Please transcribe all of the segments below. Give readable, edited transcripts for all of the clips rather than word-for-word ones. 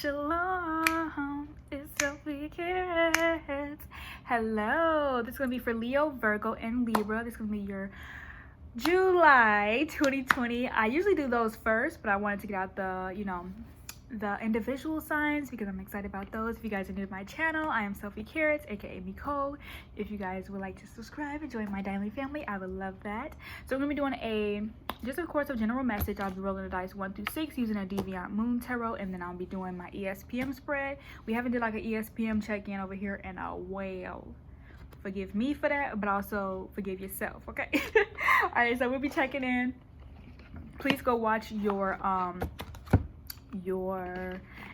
Shalom, it's 𝕍𝕚𝕕𝕚𝕪. Hello, this is going to be for Leo, Virgo, and Libra. This is going to be your July 2020. I usually do those first, but I wanted to get out the, the individual signs because I'm excited about those. If you guys are new to my channel, I am 𝕍𝕚𝕕𝕚𝕪, aka 𝕬𝕝. If you guys would like to subscribe and join my daily family, I would love that. So we're going to be doing just a course of general message. I'll be rolling the dice 1 through 6 using a deviant moon tarot, and then I'll be doing my ESPM spread. We haven't did like an ESPM check-in over here in a while. Forgive me for that, but also forgive yourself, okay? All right, so we'll be checking in. Please go watch your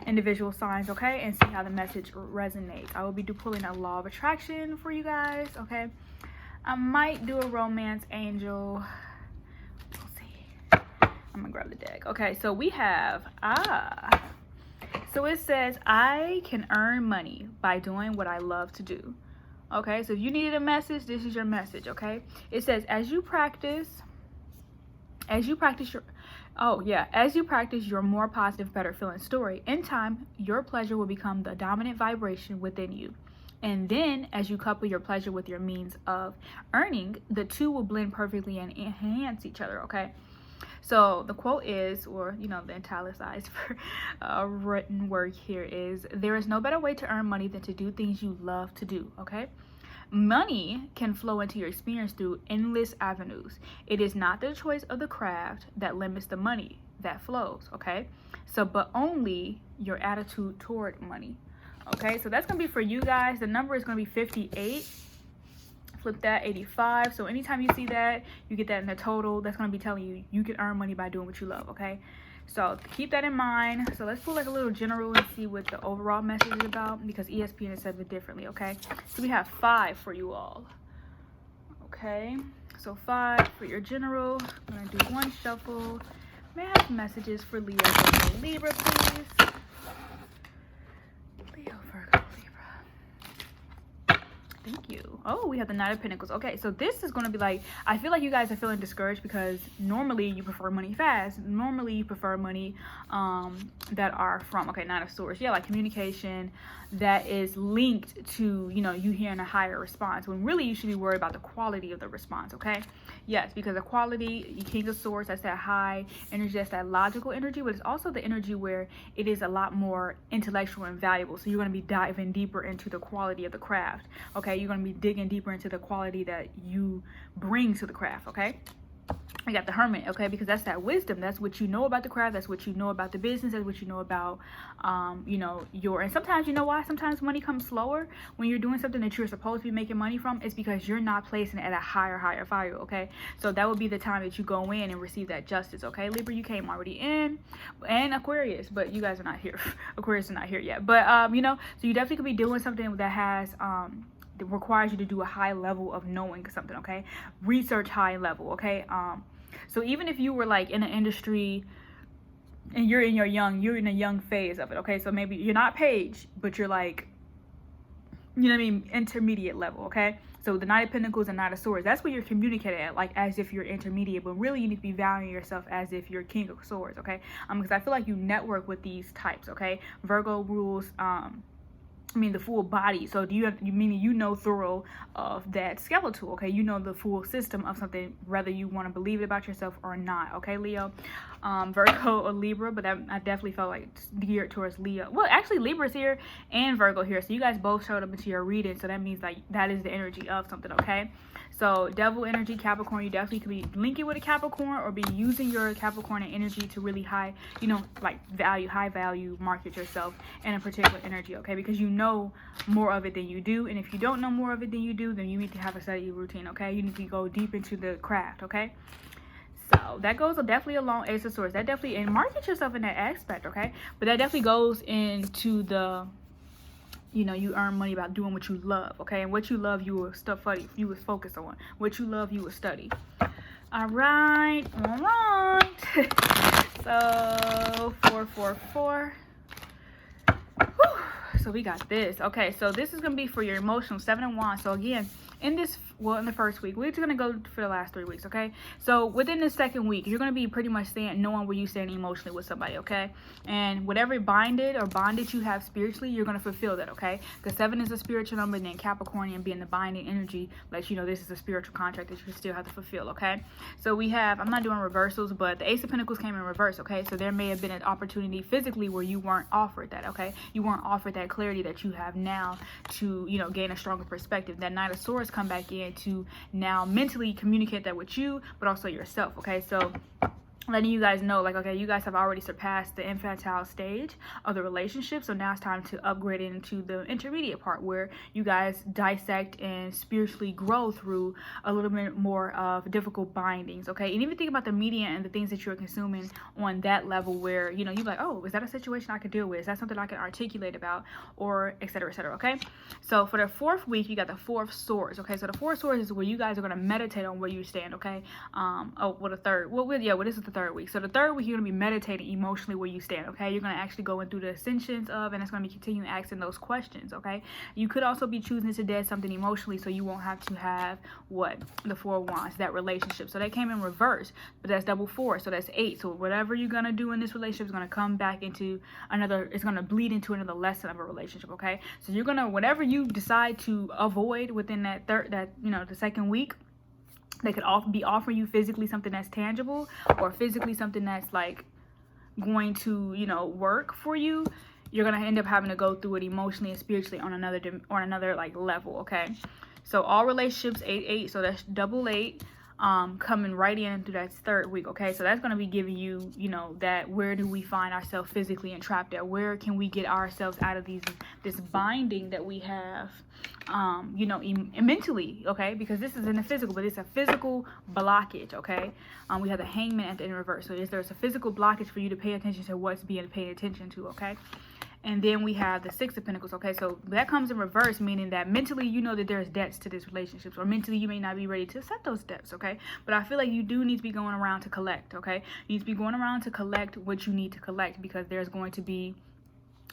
individual signs, okay, and see how the message resonates. I will be pulling a law of attraction for you guys, okay? I might do a romance angel. We'll see. I'm gonna grab the deck. Okay, so we have so it says, I can earn money by doing what I love to do. Okay, so if you needed a message, this is your message. Okay, it says, as you practice your more positive, better feeling story, in time your pleasure will become the dominant vibration within you. And then as you couple your pleasure with your means of earning, the two will blend perfectly and enhance each other. Okay, so the quote is, or the italicized written word here is, there is no better way to earn money than to do things you love to do. Okay, money can flow into your experience through endless avenues. It is not the choice of the craft that limits the money that flows. Okay, so but only your attitude toward money. Okay, so that's gonna be for you guys. The number is gonna be 58. Flip that, 85. So anytime you see that, you get that in the total, that's going to be telling you you can earn money by doing what you love. Okay, so keep that in mind. So let's pull like a little general and see what the overall message is about, because ESPN says it differently. Okay, so we have 5 for you all. Okay, so 5 for your general. I'm going to do 1 shuffle. May I have messages for Leo, Virgo, Libra, please? Leo, Virgo, Libra. Thank you. Oh, we have the Knight of Pentacles. Okay, so this is going to be like, I feel like you guys are feeling discouraged because normally you prefer money fast. Normally you prefer money that are from, okay, Knight of Swords. Yeah, like communication that is linked to, you hearing a higher response, when really you should be worried about the quality of the response. Okay, yes, because the quality, King of Swords, that's that high energy, that's that logical energy, but it's also the energy where it is a lot more intellectual and valuable. So you're going to be diving deeper into the quality of the craft. Okay, you're going to be digging deeper into the quality that you bring to the craft. Okay, I got the Hermit. Okay, because that's that wisdom. That's what you know about the craft. That's what you know about the business. That's what you know about and sometimes, why sometimes money comes slower when you're doing something that you're supposed to be making money from. It's because you're not placing it at a higher value. Okay, so that would be the time that you go in and receive that justice. Okay, Libra, you came already in, and Aquarius, but you guys are not here. Aquarius are not here yet, but so you definitely could be doing something that has that requires you to do a high level of knowing something. Okay, research high level. Okay, so even if you were like in an industry and you're in a young phase of it. Okay, so maybe you're not page, but you're like, intermediate level. Okay, so the Knight of Pentacles and Knight of Swords, that's what you're communicating at, like as if you're intermediate, but really you need to be valuing yourself as if you're King of Swords. Okay, because I feel like you network with these types. Okay, Virgo rules the full body. So you thorough of that skeletal. Okay, the full system of something, whether you want to believe it about yourself or not. Okay, Leo, Virgo or Libra, but I definitely felt like geared towards Leo. Well, actually Libra's here and Virgo here, so you guys both showed up into your reading, so that means like that is the energy of something. Okay, so devil energy, Capricorn, you definitely could be linking with a Capricorn or be using your Capricorn energy to really high value market yourself in a particular energy. Okay, because more of it than you do, and if you don't know more of it than you do, then you need to have a study routine. Okay, you need to go deep into the craft. Okay, so that goes definitely along Ace of Swords. That definitely, and market yourself in that aspect. Okay, but that definitely goes into the you earn money about doing what you love. Okay, and what you love you will you will focus on. What you love you will study. All right. So 444. So we got this. Okay, so this is gonna be for your emotional 7 of Wands. So again, in this, well, in the first week, we're just going to go for the last 3 weeks, okay? So within the second week, you're going to be pretty much knowing where you stand emotionally with somebody, okay? And whatever bondage you have spiritually, you're going to fulfill that, okay? Because 7 is a spiritual number, and then Capricornian being the binding energy lets you know this is a spiritual contract that you still have to fulfill, okay? So we have, I'm not doing reversals, but the Ace of Pentacles came in reverse, okay? So there may have been an opportunity physically where you weren't offered that, okay? You weren't offered that clarity that you have now to, you know, gain a stronger perspective. That Knight of Swords come back in to now mentally communicate that with you, but also yourself, okay? So letting you guys know, like, okay, you guys have already surpassed the infantile stage of the relationship, so now it's time to upgrade into the intermediate part where you guys dissect and spiritually grow through a little bit more of difficult bindings, okay? And even think about the media and the things that you're consuming on that level where, you know, you're like, oh, is that a situation I could deal with? Is that something I can articulate about? Or et cetera, okay? So for the 4th week, you got the 4 of Swords, okay? So the 4 of Swords is where you guys are going to meditate on where you stand, okay? The 3rd, this is the 3rd week. So the 3rd week, you're going to be meditating emotionally where you stand, okay? You're going to actually go in through the ascensions of, and it's going to be continuing asking those questions, okay? You could also be choosing to dead something emotionally, so you won't have to have the 4 of Wands, that relationship. So that came in reverse, but that's double 4, so that's 8. So whatever you're going to do in this relationship is going to come back into another, it's going to bleed into another lesson of a relationship, okay? So you're going to, whatever you decide to avoid within that the second week, they could be offering you physically something that's tangible, or physically something that's like going to, you know, work for you. You're gonna end up having to go through it emotionally and spiritually on another like level, okay? So all relationships 8-8, so that's double 8. Coming right in through that 3rd week, okay? So that's going to be giving you, you know, that where do we find ourselves physically entrapped at? Where can we get ourselves out of this binding that we have, you know, mentally, okay? Because this is in the physical, but it's a physical blockage, okay? We have the Hangman at the in reverse. So there's a physical blockage for you to pay attention to what's being paid attention to, okay? And then we have the 6 of Pentacles, okay? So that comes in reverse, meaning that mentally you know that there's debts to this relationship, or mentally you may not be ready to set those debts, okay? But I feel like you do need to be going around to collect, okay? You need to be going around to collect what you need to collect, because there's going to be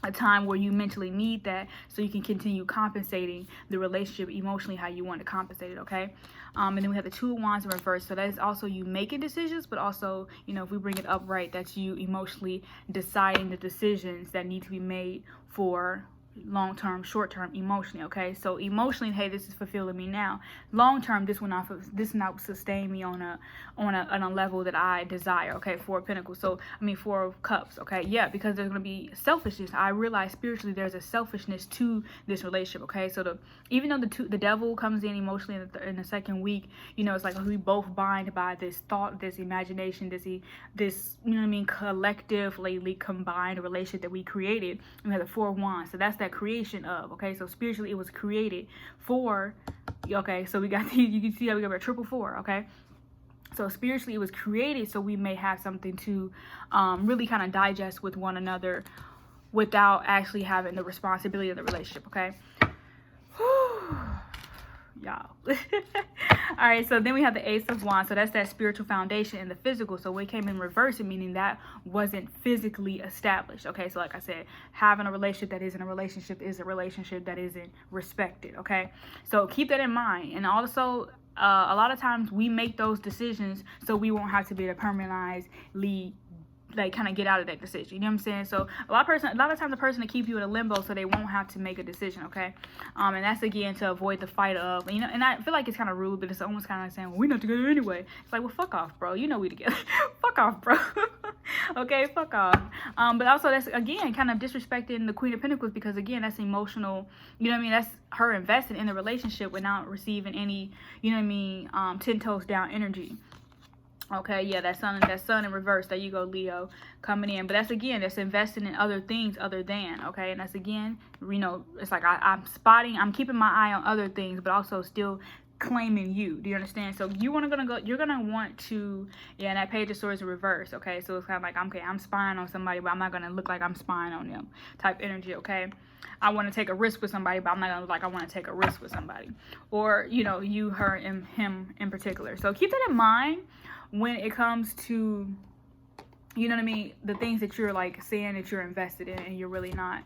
a time where you mentally need that, so you can continue compensating the relationship emotionally how you want to compensate it, okay? And then we have the 2 of Wands in reverse. So that is also you making decisions, but also, you know, if we bring it upright, that's you emotionally deciding the decisions that need to be made for long-term, short-term, emotionally, okay? So emotionally, hey, this is fulfilling me now. Long-term, this will not sustain me on a level that I desire, okay? 4 of Pentacles. So I mean 4 of Cups, okay? Yeah, because there's going to be selfishness. I realize spiritually there's a selfishness to this relationship, okay? So even though the devil comes in emotionally in the 2nd week, you know, it's like we both bind by this thought, this imagination, this you know what I mean, collectively combined relationship that we created. And we have the 4 of Wands. So that's that creation of, okay? So spiritually it was created for, okay? So we got these, you can see how we got our 444, okay? So spiritually it was created so we may have something to really kind of digest with one another without actually having the responsibility of the relationship, okay? Y'all. All right, so then we have the Ace of Wands. So that's that spiritual foundation in the physical. So when it came in reverse, meaning that wasn't physically established, okay? So like I said, having a relationship that isn't a relationship is a relationship that isn't respected, okay? So keep that in mind. And also a lot of times we make those decisions so we won't have to be permanently like kind of get out of that decision, you know what I'm saying? So a lot of times a person to keep you in a limbo so they won't have to make a decision, okay? And that's again to avoid the fight of, you know, and I feel like it's kind of rude, but it's almost kind of like saying, well, we're not together anyway. It's like, well, fuck off, bro, you know we together. Fuck off, bro. Okay, fuck off. But also that's again kind of disrespecting the Queen of Pentacles, because again that's emotional, you know what I mean? That's her invested in the relationship without receiving any, you know what I mean, 10 toes down energy. Okay, yeah, that sun in reverse. There you go, Leo, coming in. But that's again, that's investing in other things other than, okay? And that's again, you know, it's like I'm keeping my eye on other things, but also still claiming you. Do you understand? So you're gonna want to, yeah, and that Page of Swords in reverse, okay? So it's kind of like, okay, I'm spying on somebody, but I'm not gonna look like I'm spying on them type energy, okay? I want to take a risk with somebody, but I'm not gonna look like I want to take a risk with somebody, or, you know, you, her, and him in particular. So keep that in mind when it comes to you know what I mean, the things that you're like saying that you're invested in and you're really not,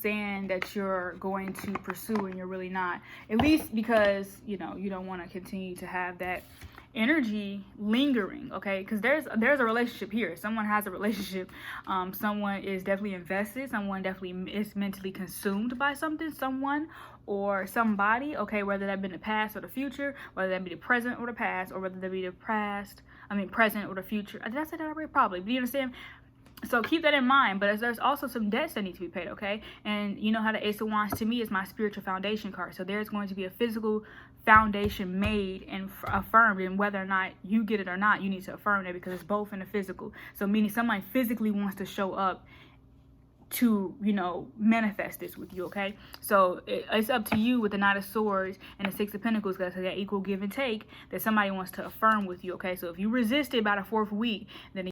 saying that you're going to pursue and you're really not, at least because, you know, you don't want to continue to have that energy lingering, okay? Because there's a relationship here. Someone has a relationship. Someone is definitely invested. Someone definitely is mentally consumed by something, someone or somebody, okay? Whether that be the past or the future, whether that be the present or the past, or whether that be the present or the future. Did I say that already? Probably. Do you understand? So keep that in mind. But there's also some debts that need to be paid, okay? And you know how the Ace of Wands to me is my spiritual foundation card. So there's going to be a physical foundation made and affirmed, and whether or not you get it or not, you need to affirm that, because it's both in the physical. So meaning somebody physically wants to show up to, you know, manifest this with you, okay? So it's up to you with the Knight of Swords and the Six of Pentacles, because that equal give and take that somebody wants to affirm with you, okay? So if you resist it by the 4th week, then